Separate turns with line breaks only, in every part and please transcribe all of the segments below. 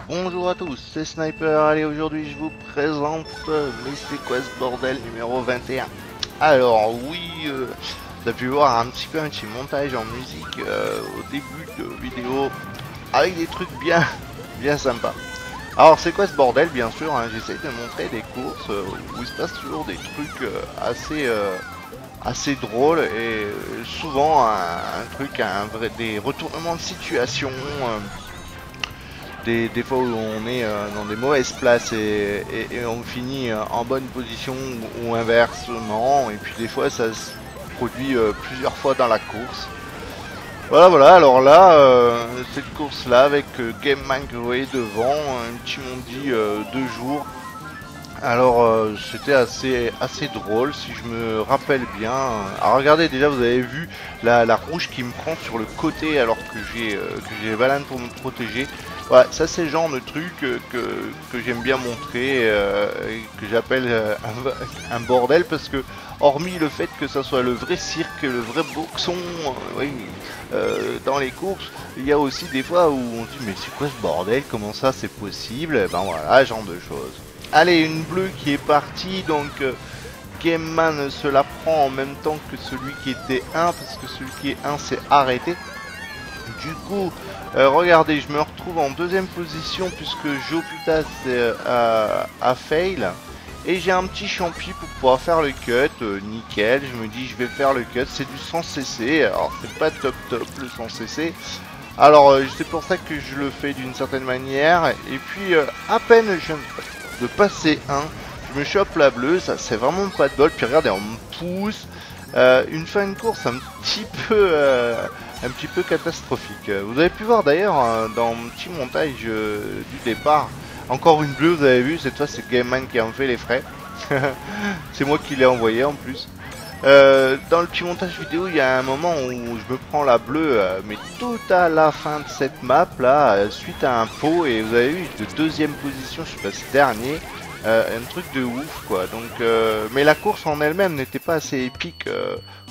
Bonjour à tous, c'est Sniper. Allez, aujourd'hui je vous présente Mais c'est quoi ce bordel numéro 21. Alors oui, vous avez pu voir un petit montage en musique au début de vidéo avec des trucs bien sympas. Alors c'est quoi ce bordel? Bien sûr, hein, j'essaie de montrer des courses où il se passe toujours des trucs assez drôles et souvent des retournements de situation. Des fois où on est dans des mauvaises places et on finit en bonne position ou inversement, et puis des fois ça se produit plusieurs fois dans la course. Voilà, alors là, cette course là avec Game Man que vous voyez devant, un petit Mondi 2 jours. Alors c'était assez drôle si je me rappelle bien. Alors regardez, déjà vous avez vu la rouge qui me prend sur le côté alors que j'ai les bananes pour me protéger. Ouais, ça c'est le genre de truc que j'aime bien montrer, que j'appelle un bordel, parce que hormis le fait que ça soit le vrai cirque, le vrai boxon, oui, dans les courses, il y a aussi des fois où on se dit mais c'est quoi ce bordel, comment ça c'est possible? Et ben voilà, ce genre de choses. Allez, une bleue qui est partie, donc Game Man se la prend en même temps que celui qui était 1, parce que celui qui est 1 s'est arrêté. Du coup, regardez, je me retrouve en deuxième position puisque Joputas a fail. Et j'ai un petit champi pour pouvoir faire le cut, nickel. Je me dis je vais faire le cut, c'est du 100 cc, alors c'est pas top le 100 cc. Alors c'est pour ça que je le fais d'une certaine manière. Et puis à peine je viens de passer un, je me chope la bleue, ça c'est vraiment pas de bol. Puis regardez, on me pousse. Une fin de course un petit peu catastrophique. Vous avez pu voir d'ailleurs dans mon petit montage du départ, encore une bleue, vous avez vu, cette fois c'est Game Man qui en fait les frais. C'est moi qui l'ai envoyé en plus. Dans le petit montage vidéo, il y a un moment où je me prends la bleue, mais tout à la fin de cette map là, suite à un pot, et vous avez vu, de deuxième position, je suis passé dernier. Un truc de ouf quoi. Donc, mais la course en elle-même n'était pas assez épique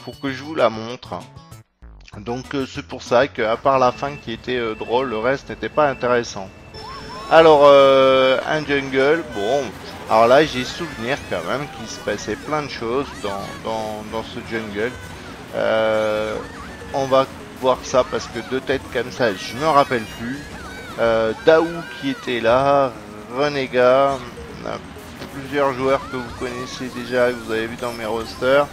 pour que je vous la montre. Donc c'est pour ça qu'à part la fin qui était drôle, le reste n'était pas intéressant. Alors un jungle, bon, alors là j'ai souvenir quand même qu'il se passait plein de choses dans ce jungle. On va voir ça parce que de tête comme ça je me rappelle plus. Daou qui était là, Renega, plusieurs joueurs que vous connaissez déjà, que vous avez vu dans mes rosters.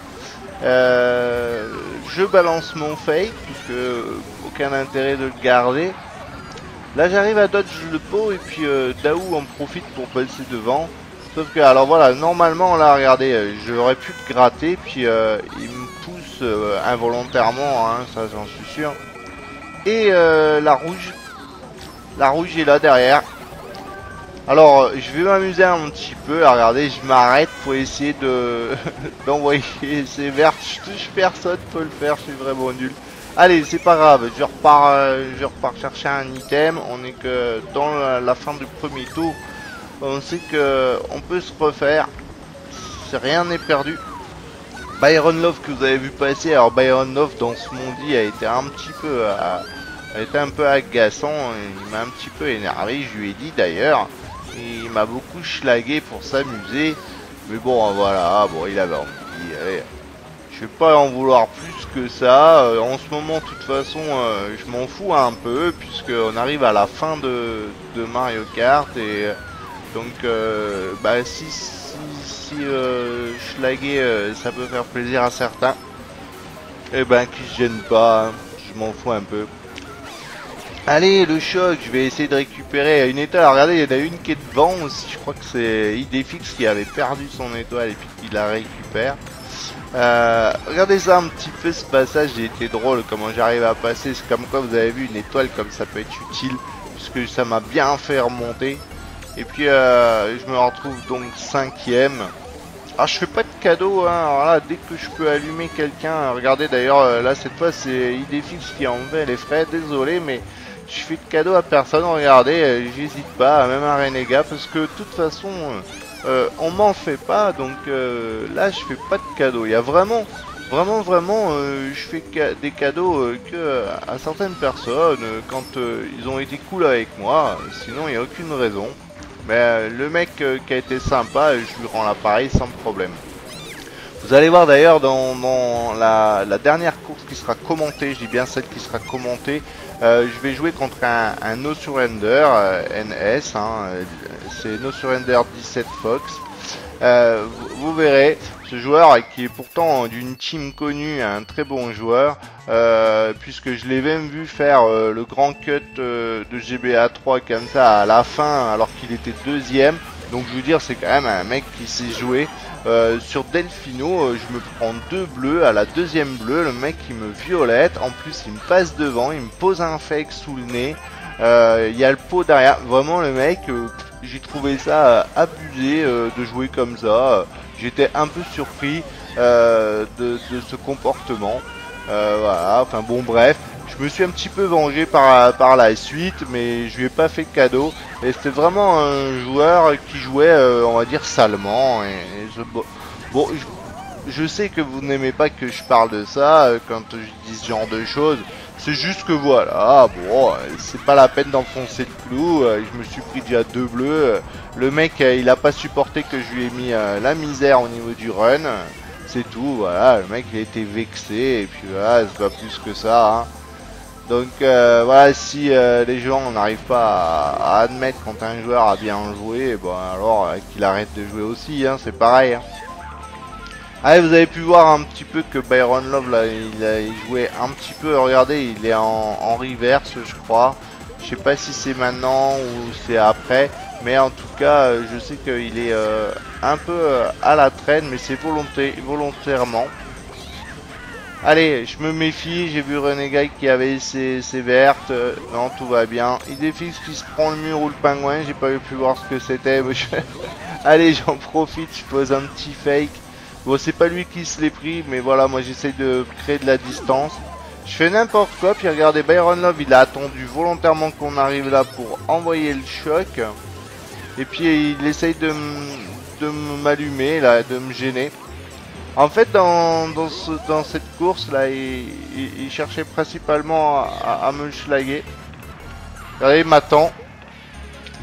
Je balance mon fake puisque aucun intérêt de le garder. Là j'arrive à dodge le pot et puis Daou en profite pour passer devant. Sauf que alors voilà, normalement là regardez, j'aurais pu le gratter, puis il me pousse involontairement, hein, ça j'en suis sûr. Et la rouge est là derrière. Alors je vais m'amuser un petit peu, à regarder, je m'arrête pour essayer de d'envoyer ces vertes, je touche personne peut le faire, je suis vraiment nul. Allez, c'est pas grave, je repars chercher un item, on est que dans la fin du premier tour, on sait que on peut se refaire, rien n'est perdu. Byron Love que vous avez vu passer, alors Byron Love dans ce mondi a été un petit peu agaçant, il m'a un petit peu énervé, je lui ai dit d'ailleurs. Il m'a beaucoup schlagué pour s'amuser. Mais bon, voilà, bon, il avait envie. Allez, je vais pas en vouloir plus que ça. En ce moment, de toute façon, je m'en fous un peu, puisqu'on arrive à la fin de Mario Kart. Et donc, bah, si schlaguer, ça peut faire plaisir à certains, et ben, qui se gênent pas, hein, je m'en fous un peu. Allez, le choc, je vais essayer de récupérer une étoile. Alors, regardez, il y en a une qui est devant aussi. Je crois que c'est Idefix qui avait perdu son étoile et puis qui la récupère. Regardez ça un petit peu, ce passage, il était drôle comment j'arrive à passer. C'est comme quoi vous avez vu, une étoile comme ça peut être utile, puisque ça m'a bien fait remonter. Et puis je me retrouve donc 5ème. Alors je fais pas de cadeau, hein. Alors là, dès que je peux allumer quelqu'un, regardez d'ailleurs, là cette fois c'est Idefix qui en fait les frais, désolé, mais je fais de cadeau à personne, regardez, j'hésite pas, même un Renega, parce que de toute façon, on m'en fait pas, donc là je fais pas de cadeau. Il y a vraiment Vraiment, je fais des cadeaux que à certaines personnes quand ils ont été cool avec moi. Sinon, il n'y a aucune raison. Mais le mec qui a été sympa, je lui rends l'appareil sans problème. Vous allez voir d'ailleurs dans la dernière course qui sera commentée, je dis bien celle qui sera commentée, je vais jouer contre un No Surrender NS, hein, c'est No Surrender 17 Fox. Vous verrez, ce joueur qui est pourtant d'une team connue, un très bon joueur, puisque je l'ai même vu faire le grand cut de GBA 3 comme ça à la fin alors qu'il était deuxième. Donc je veux dire, c'est quand même un mec qui sait jouer. Sur Delfino, je me prends 2 bleus, à la deuxième bleue, le mec il me violette, en plus il me passe devant, il me pose un fake sous le nez, il y a le pot derrière, vraiment le mec, j'ai trouvé ça abusé de jouer comme ça, j'étais un peu surpris de ce comportement, voilà, enfin bon bref. Je me suis un petit peu vengé par la suite, mais je lui ai pas fait cadeau. Et c'était vraiment un joueur qui jouait, on va dire, salement. Bon, je sais que vous n'aimez pas que je parle de ça quand je dis ce genre de choses. C'est juste que voilà, bon, c'est pas la peine d'enfoncer le clou. Je me suis pris déjà 2 bleus. Le mec, il a pas supporté que je lui ai mis la misère au niveau du run. C'est tout, voilà. Le mec, il a été vexé. Et puis voilà, c'est pas plus que ça, hein. Donc voilà, si les gens n'arrivent pas à admettre quand un joueur a bien joué, bon alors qu'il arrête de jouer aussi, hein, c'est pareil. Hein. Allez, vous avez pu voir un petit peu que Byron Love là, il jouait un petit peu. Regardez, il est en reverse, je crois. Je sais pas si c'est maintenant ou c'est après, mais en tout cas, je sais qu'il est un peu à la traîne, mais c'est volontairement. Allez, je me méfie, j'ai vu Renegade qui avait ses vertes, non tout va bien. Idéfix qui se prend le mur ou le pingouin, j'ai pas pu voir ce que c'était. Allez, j'en profite, je pose un petit fake. Bon, c'est pas lui qui se l'est pris, mais voilà, moi j'essaye de créer de la distance. Je fais n'importe quoi, puis regardez, Byron Love, il a attendu volontairement qu'on arrive là pour envoyer le choc. Et puis il essaye de m'allumer, là, de me gêner. En fait, dans cette course là, il cherchait principalement à me schlaguer. Regardez, il m'attend.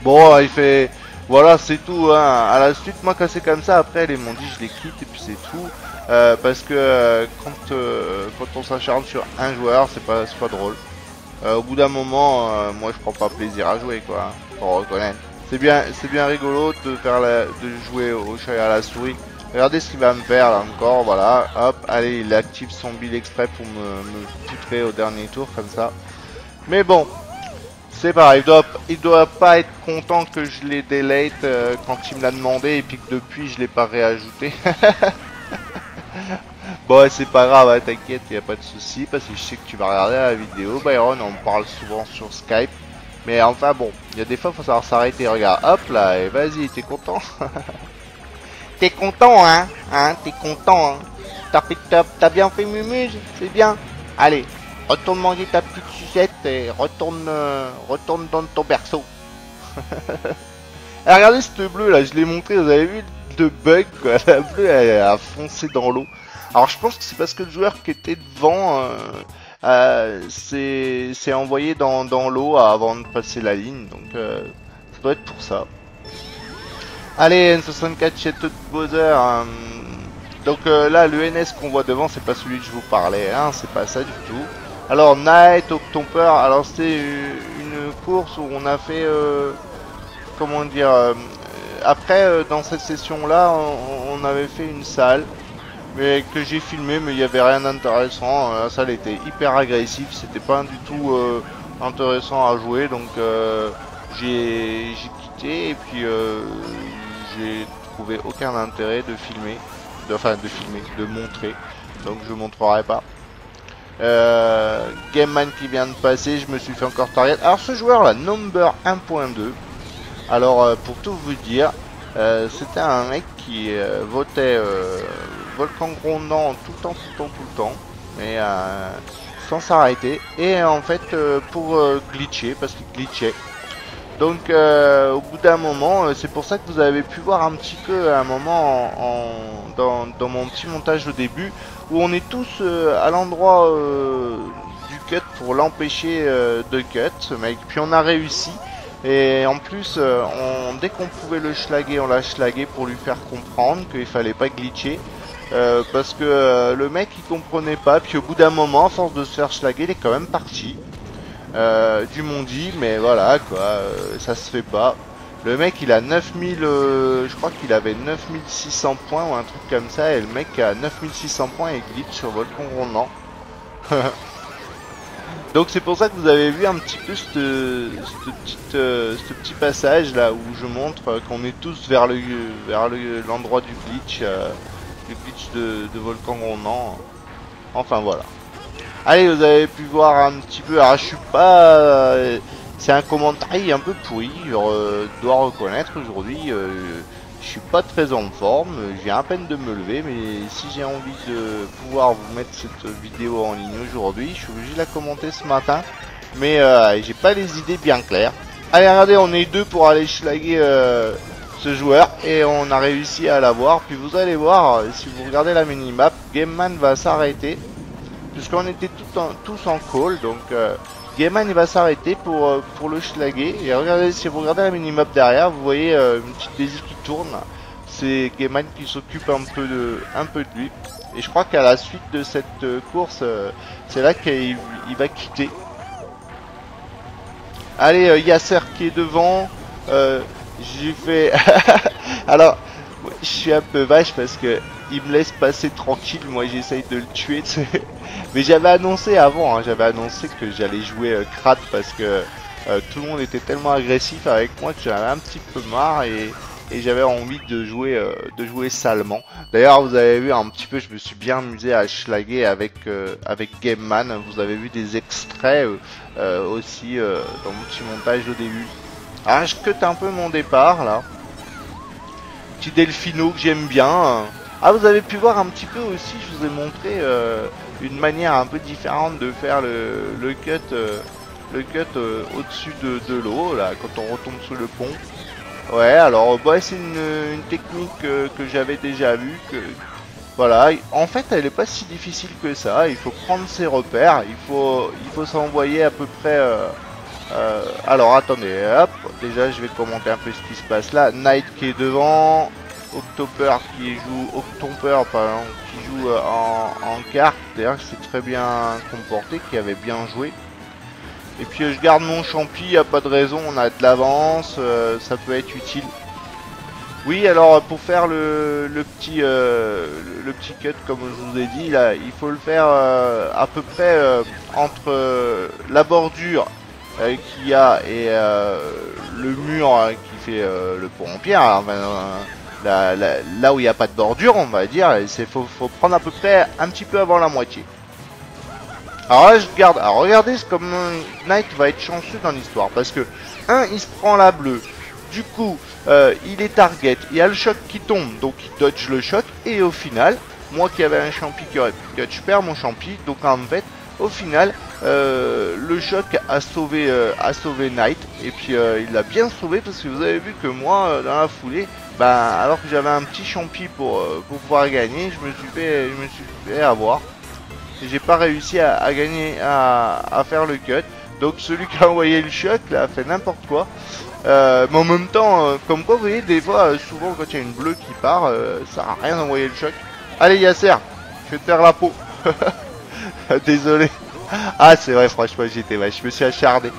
Bon, il fait, voilà, c'est tout. Hein. À la suite, moi, quand c'est comme ça, après, ils m'ont dit, je les quitte et puis c'est tout. Parce que quand on s'acharne sur un joueur, c'est pas drôle. Au bout d'un moment, moi, je prends pas plaisir à jouer, quoi. Faut reconnaître. C'est bien rigolo de jouer au chat et à la souris. Regardez ce qu'il va me faire là encore, voilà, hop, allez, il active son build exprès pour me poutrer au dernier tour comme ça. Mais bon, c'est pareil, il doit pas être content que je l'ai delete quand il me l'a demandé et puis que depuis je l'ai pas réajouté. Bon, c'est pas grave, hein, t'inquiète, y a pas de souci parce que je sais que tu vas regarder la vidéo. Byron, on parle souvent sur Skype, mais enfin bon, il y a des fois faut savoir s'arrêter. Regarde, hop là, et vas-y, t'es content? T'es content, hein? T'es content, hein? T'as bien fait mumuse, c'est bien. Allez, retourne manger ta petite sucette et retourne dans ton berceau. Alors, regardez cette bleue là, je l'ai montré, vous avez vu le bug quoi. La bleue elle a foncé dans l'eau. Alors je pense que c'est parce que le joueur qui était devant s'est envoyé dans l'eau avant de passer la ligne, donc ça doit être pour ça. Allez, N64 chez Todd Bowser. Donc là, le NS qu'on voit devant, c'est pas celui que je vous parlais, hein, c'est pas ça du tout. Alors, Night October, alors c'est une course où on a fait, comment dire, après, dans cette session-là, on avait fait une salle, mais que j'ai filmé, mais il n'y avait rien d'intéressant. La salle était hyper agressive, c'était pas du tout intéressant à jouer, donc j'ai quitté et puis j'ai trouvé aucun intérêt de filmer, de montrer, donc je montrerai pas. Game Man qui vient de passer, je me suis fait encore target. Alors ce joueur là, Number 1.2, alors pour tout vous dire, c'était un mec qui votait Volcan Grondant tout le temps, mais sans s'arrêter, et en fait pour glitcher, parce qu'il glitchait. Donc au bout d'un moment, c'est pour ça que vous avez pu voir un petit peu à un moment dans mon petit montage au début, où on est tous à l'endroit du cut pour l'empêcher de cut, ce mec. Puis on a réussi. Et en plus, dès qu'on pouvait le schlaguer, on l'a schlagué pour lui faire comprendre qu'il fallait pas glitcher. Parce que le mec il comprenait pas, puis au bout d'un moment, à force de se faire schlaguer, il est quand même parti. Du Mondi, mais voilà quoi, ça se fait pas. Le mec il a 9000, je crois qu'il avait 9600 points ou un truc comme ça, et le mec a 9600 points et glitch sur Volcan Grondant. Donc c'est pour ça que vous avez vu un petit peu ce petit passage là où je montre qu'on est tous vers l'endroit du glitch, de Volcan Grondant. Enfin voilà. Allez, vous avez pu voir un petit peu. Alors je suis pas, c'est un commentaire un peu pourri, je dois reconnaître aujourd'hui. Je suis pas très en forme, je viens à peine de me lever, mais si j'ai envie de pouvoir vous mettre cette vidéo en ligne aujourd'hui, je suis obligé de la commenter ce matin, mais j'ai pas les idées bien claires. Allez, regardez, on est deux pour aller schlaguer ce joueur, et on a réussi à l'avoir. Puis vous allez voir, si vous regardez la minimap, Gameman va s'arrêter, puisqu'on était tous en call, donc Gameman il va s'arrêter pour le schlaguer. Et regardez, si vous regardez la minimap derrière, vous voyez une petite Daisy qui tourne. C'est Gameman qui s'occupe un peu de lui. Et je crois qu'à la suite de cette course, c'est là qu'il va quitter. Allez, Yasser qui est devant. J'ai fait... Alors, je suis un peu vache parce que il me laisse passer tranquille, moi j'essaye de le tuer, t'sais. Mais j'avais annoncé avant, hein, j'avais annoncé que j'allais jouer Krat parce que tout le monde était tellement agressif avec moi que j'en avais un petit peu marre, et j'avais envie de jouer salement. D'ailleurs vous avez vu un petit peu, je me suis bien amusé à schlaguer avec Gameman. Vous avez vu des extraits aussi dans mon petit montage au début. Ah, je cut un peu mon départ là. Petit Delphino que j'aime bien. Ah, vous avez pu voir un petit peu aussi, je vous ai montré une manière un peu différente de faire le cut au-dessus de l'eau, là, quand on retombe sous le pont. Ouais, alors bah, c'est une technique que j'avais déjà vue. Voilà, en fait elle est pas si difficile que ça, il faut prendre ses repères, il faut s'envoyer à peu près... alors attendez, hop, déjà je vais commenter un peu ce qui se passe là. Knight qui est devant, Octoper qui joue en carte, d'ailleurs qui s'est très bien comporté, qui avait bien joué. Et puis je garde mon champi, y a pas de raison, on a de l'avance, ça peut être utile. Oui, alors pour faire le petit cut comme je vous ai dit là, il faut le faire à peu près entre la bordure qu'il y a et le mur qui fait le pont en pierre. Enfin, là où il n'y a pas de bordure, on va dire, il faut prendre à peu près un petit peu avant la moitié. Alors là je garde, alors regardez comme Knight va être chanceux dans l'histoire, parce que il se prend la bleue, du coup il est target, il y a le choc qui tombe, donc il dodge le choc, et au final, moi qui avais un champi qui aurait pu cut, je perds mon champi, donc en fait, au final, le choc a sauvé Knight, et puis il l'a bien sauvé, parce que vous avez vu que moi, dans la foulée, alors que j'avais un petit champi pour pouvoir gagner, je me suis fait avoir. J'ai pas réussi à gagner, à faire le cut. Donc celui qui a envoyé le choc là a fait n'importe quoi. Mais en même temps, comme quoi vous voyez, des fois, souvent quand il y a une bleue qui part, ça a rien d'envoyer le choc. Allez Yasser, je vais te faire la peau. Désolé. Ah c'est vrai, franchement j'étais vache, je me suis acharné.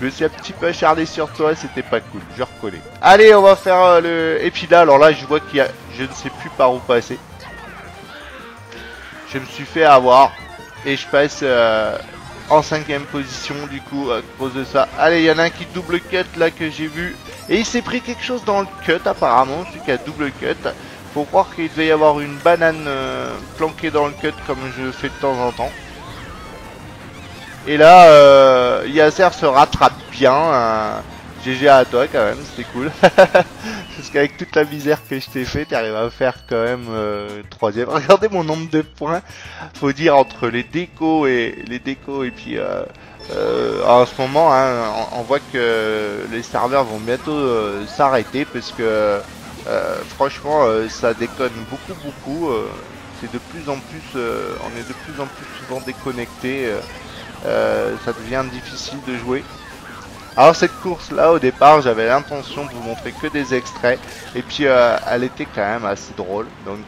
Je me suis un petit peu acharné sur toi, c'était pas cool, je reconnais. Allez, on va faire Et puis là, alors là je vois qu'il y a... Je ne sais plus par où passer. Je me suis fait avoir et je passe en 5ème position du coup à cause de ça. Allez, il y en a un qui double cut là que j'ai vu, et il s'est pris quelque chose dans le cut apparemment, celui qui a double cut. Faut croire qu'il devait y avoir une banane planquée dans le cut comme je fais de temps en temps. Et là Yasser se rattrape bien, GG à toi quand même, c'était cool. Parce qu'avec toute la misère que je t'ai fait, t'arrives à faire quand même troisième. Regardez mon nombre de points. Faut dire entre les décos et puis en ce moment, hein, on voit que les serveurs vont bientôt s'arrêter parce que franchement, ça déconne beaucoup. C'est de plus en plus, on est de plus en plus souvent déconnecté. Ça devient difficile de jouer. Alors cette course là au départ j'avais l'intention de vous montrer que des extraits et puis elle était quand même assez drôle, donc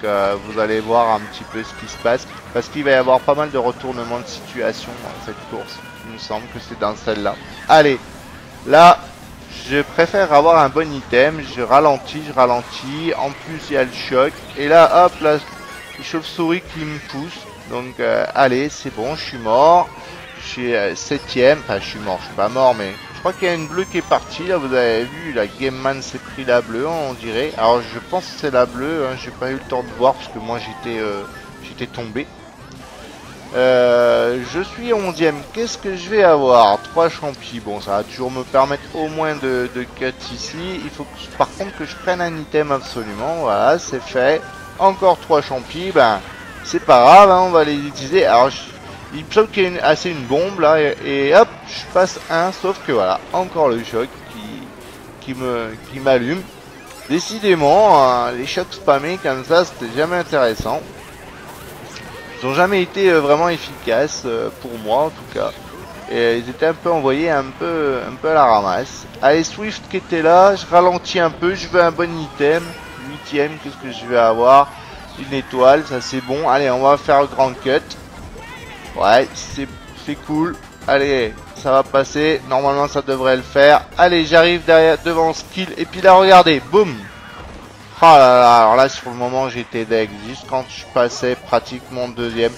vous allez voir un petit peu ce qui se passe parce qu'il va y avoir pas mal de retournements de situation dans cette course. Il me semble que c'est dans celle-là. Allez, là je préfère avoir un bon item, je ralentis, en plus il y a le choc et là hop là chauve-souris qui me pousse, donc allez c'est bon, je suis mort. Je suis 7ème, enfin je suis mort, je suis pas mort mais je crois qu'il y a une bleue qui est partie, là vous avez vu, la Game Man s'est pris la bleue on dirait. Alors je pense que c'est la bleue, hein, j'ai pas eu le temps de voir parce que moi j'étais tombé. Je suis 11ème, qu'est-ce que je vais avoir? 3 champis, bon ça va toujours me permettre au moins de cut ici. Il faut que, par contre que je prenne un item absolument, voilà c'est fait. Encore 3 champis, ben c'est pas grave, hein, on va les utiliser. Alors il me semble qu'il y a assez une bombe là et hop je passe un, sauf que voilà encore le choc qui m'allume. Décidément les chocs spammés comme ça c'était jamais intéressant. Ils ont jamais été vraiment efficaces pour moi en tout cas. Et ils étaient un peu envoyés un peu à la ramasse. Allez Swift qui était là, je ralentis un peu, je veux un bon item. 8ème, qu'est-ce que je vais avoir? Une étoile, ça c'est bon. Allez on va faire le grand cut. Ouais, c'est cool. Allez, ça va passer. Normalement, ça devrait le faire. Allez, j'arrive derrière, devant Skill. Et puis là, regardez, boum. Oh là là, alors là, sur le moment, j'étais deg. Juste quand je passais pratiquement 2ème.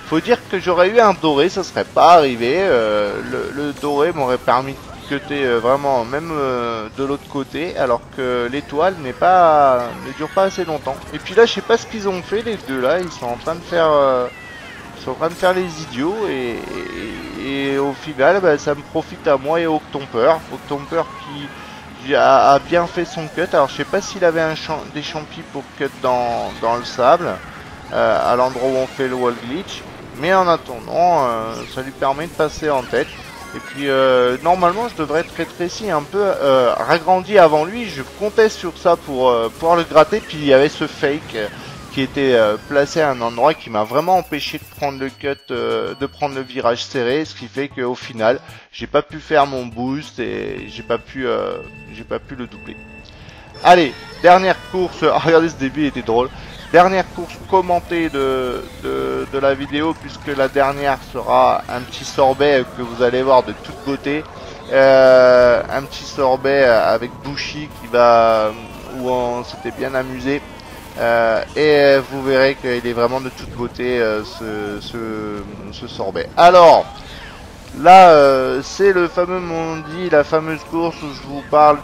Faut dire que j'aurais eu un doré, ça serait pas arrivé. Le doré m'aurait permis de cutter vraiment, même de l'autre côté. Alors que l'étoile ne dure pas assez longtemps. Et puis là, je sais pas ce qu'ils ont fait, les deux là. Ils sont en train de faire... Ils sont en train de faire les idiots et au final bah, ça me profite à moi et au Octomper qui a bien fait son cut. Alors je sais pas s'il avait des champis pour cut dans le sable à l'endroit où on fait le wall glitch, mais en attendant ça lui permet de passer en tête. Et puis normalement je devrais être rétréci un peu, ragrandi avant lui. Je comptais sur ça pour pouvoir le gratter, puis il y avait ce fake qui était placé à un endroit qui m'a vraiment empêché de prendre le cut, de prendre le virage serré, ce qui fait qu'au final j'ai pas pu faire mon boost et j'ai pas pu le doubler. Allez, dernière course. Regardez, ce début était drôle. Dernière course commentée de la vidéo, puisque la dernière sera un petit sorbet que vous allez voir de toute beauté. Un petit sorbet avec Bushi où on s'était bien amusé. Et vous verrez qu'il est vraiment de toute beauté ce sorbet. Alors là c'est le fameux Mondi, la fameuse course où je vous parle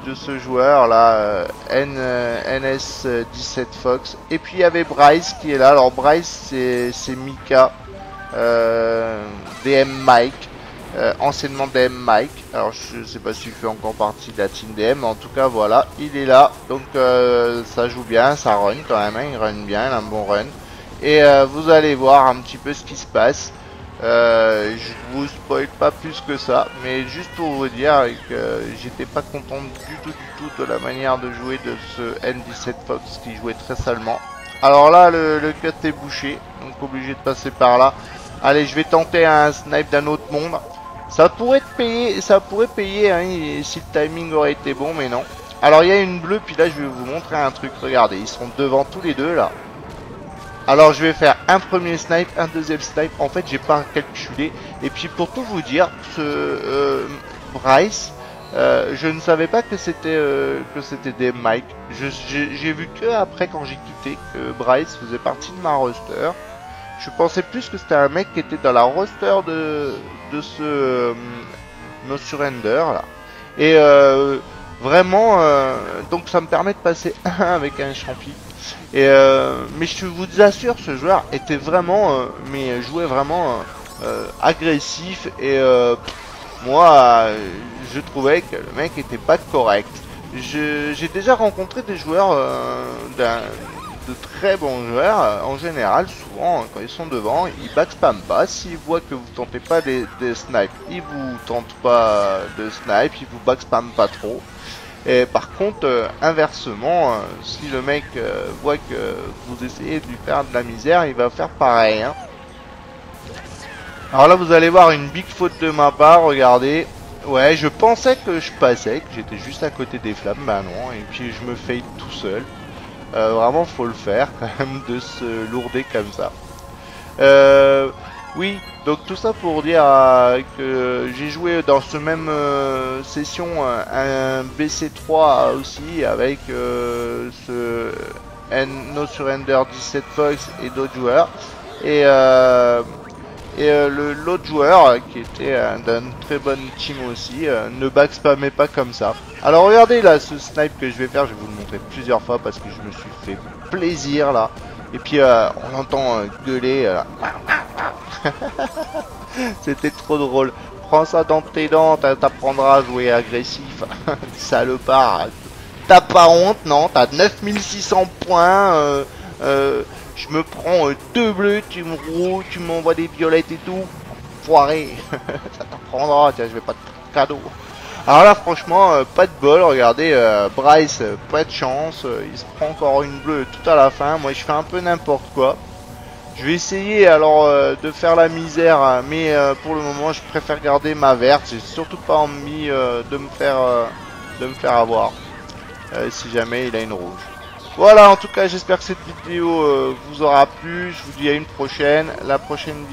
de ce joueur là, NS17 Fox. Et puis il y avait Bryce qui est là. Alors Bryce c'est Mika, DM Mike, anciennement DM Mike. Alors je sais pas s'il fait encore partie de la team DM, mais en tout cas voilà, il est là. Donc ça joue bien, ça run quand même, hein, il run bien, il a un bon run. Et vous allez voir un petit peu ce qui se passe. Je vous spoil pas plus que ça, mais juste pour vous dire que j'étais pas content du tout de la manière de jouer de ce N17 Fox qui jouait très salement. Alors là le cut est bouché, donc obligé de passer par là. Allez, je vais tenter un snipe d'un autre monde. Ça pourrait payer hein, si le timing aurait été bon, mais non. Alors il y a une bleue, puis là je vais vous montrer un truc. Regardez, ils sont devant tous les deux là. Alors je vais faire un premier snipe, un deuxième snipe. En fait j'ai pas calculé. Et puis pour tout vous dire, ce Bryce, je ne savais pas que c'était des Mike. J'ai vu que après quand j'ai quitté que Bryce faisait partie de ma roster. Je pensais plus que c'était un mec qui était dans la roster de ce No Surrender là. Et vraiment, donc ça me permet de passer 1 avec un champi. Et mais je vous assure, ce joueur était vraiment, mais jouait vraiment agressif et Moi, je trouvais que le mec était pas correct. J'ai déjà rencontré des joueurs, de très bons joueurs. En général, souvent, quand ils sont devant, ils backspam pas. S'ils voient que vous tentez pas des snipes, ils vous tentent pas de snipe, ils vous backspam pas trop. Et par contre, inversement, si le mec voit que vous essayez de lui faire de la misère, il va faire pareil, hein. Alors là, vous allez voir une big faute de ma part, regardez. Ouais, je pensais que je passais, que j'étais juste à côté des flammes, bah non, et puis je me fade tout seul. Vraiment, faut le faire, quand même, de se lourder comme ça. Oui, donc tout ça pour dire que j'ai joué dans ce même session un BC3 aussi, avec ce No Surrender 17 Fox et d'autres joueurs. Et l'autre joueur, qui était d'une très bonne team aussi, ne backspammait pas comme ça. Alors regardez là, ce snipe que je vais faire, je vais vous le montrer plusieurs fois parce que je me suis fait plaisir là. Et puis on entend gueuler. C'était trop drôle. Prends ça dans tes dents, t'apprendras à jouer agressif. Salopard. T'as pas honte, non? T'as 9600 points. Je me prends deux bleus, tu me roules, tu m'envoies des violettes et tout. Foiré. Ça t'apprendra, tiens, je vais pas te faire cadeau. Alors là, franchement, pas de bol. Regardez, Bryce, pas de chance. Il se prend encore une bleue tout à la fin. Moi, je fais un peu n'importe quoi. Je vais essayer alors de faire la misère, mais pour le moment, je préfère garder ma verte. J'ai surtout pas envie de me faire avoir si jamais il a une rouge. Voilà, en tout cas, j'espère que cette vidéo vous aura plu. Je vous dis à une prochaine. La prochaine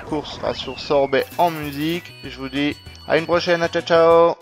course sera sur Sorbet en musique. Je vous dis à une prochaine. Ciao, ciao.